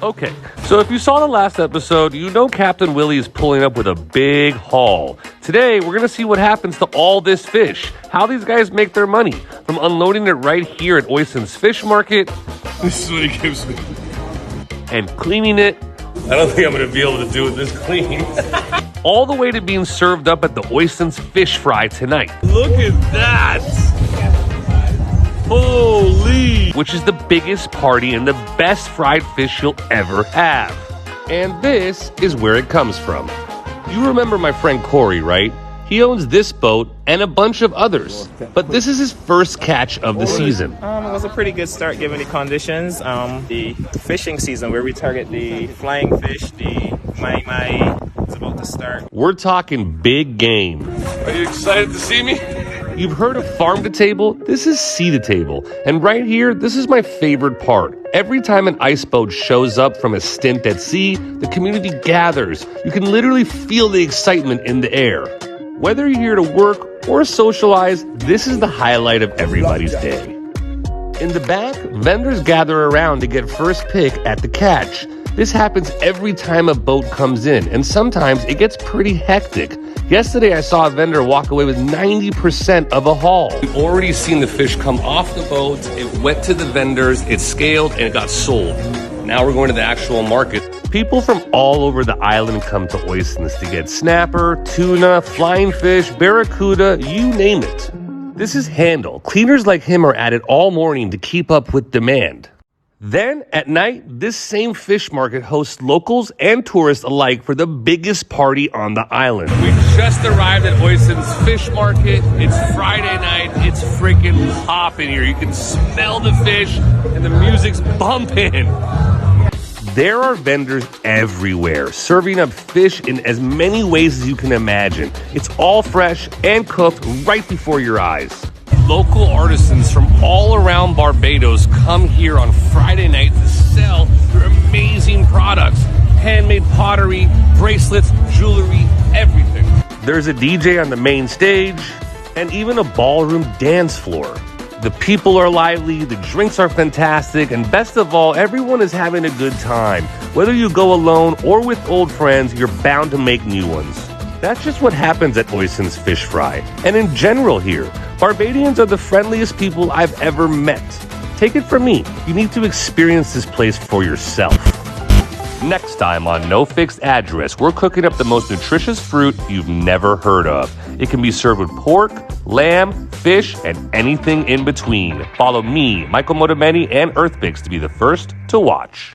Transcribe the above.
Okay, so if you saw the last episode, you know Captain Willie is pulling up with a big haul. Today, we're going to see what happens to all this fish, how these guys make their money, from unloading it right here at Oyston's Fish Market. This is what he gives me. And cleaning it. I don't think I'm going to be able to do it this clean. All the way to being served up at the Oyston's Fish Fry tonight. Look at that. Holy! Which is the biggest party and the best fried fish you'll ever have. And this is where it comes from. You remember my friend Corey, right? He owns this boat and a bunch of others. But this is his first catch of the season. It was a pretty good start given the conditions. The fishing season where we target the flying fish, the vaiwe, is about to start. We're talking big game. Are you excited to see me? You've heard of farm to table? This is sea to table. And right here, this is my favorite part. Every time an ice boat shows up from a stint at sea, the community gathers. You can literally feel the excitement in the air. Whether you're here to work or socialize, this is the highlight of everybody's day. In the back, vendors gather around to get first pick at the catch. This happens every time a boat comes in, and sometimes it gets pretty hectic. Yesterday, I saw a vendor walk away with 90% of a haul. We've already seen the fish come off the boat. It went to the vendors, it scaled, and it got sold. Now we're going to the actual market. People from all over the island come to Oyston's to get snapper, tuna, flying fish, barracuda, you name it. This is Handel. Cleaners like him are at it all morning to keep up with demand. Then, at night, this same fish market hosts locals and tourists alike for the biggest party on the island. We just arrived at Oyston's Fish Market. It's Friday night. It's freaking popping here. You can smell the fish, and the music's bumping. There are vendors everywhere, serving up fish in as many ways as you can imagine. It's all fresh and cooked right before your eyes. Local artisans from all around Barbados come here on Friday night to sell their amazing products. Handmade pottery, bracelets, jewelry, everything. There's a DJ on the main stage and even a ballroom dance floor. The people are lively, the drinks are fantastic, and best of all, everyone is having a good time. Whether you go alone or with old friends, you're bound to make new ones. That's just what happens at Oyston's Fish Fry. And in general here, Barbadians are the friendliest people I've ever met. Take it from me, you need to experience this place for yourself. Next time on No Fixed Address, we're cooking up the most nutritious fruit you've never heard of. It can be served with pork, lamb, fish, and anything in between. Follow me, Michael Motomeni, and Earthpix to be the first to watch.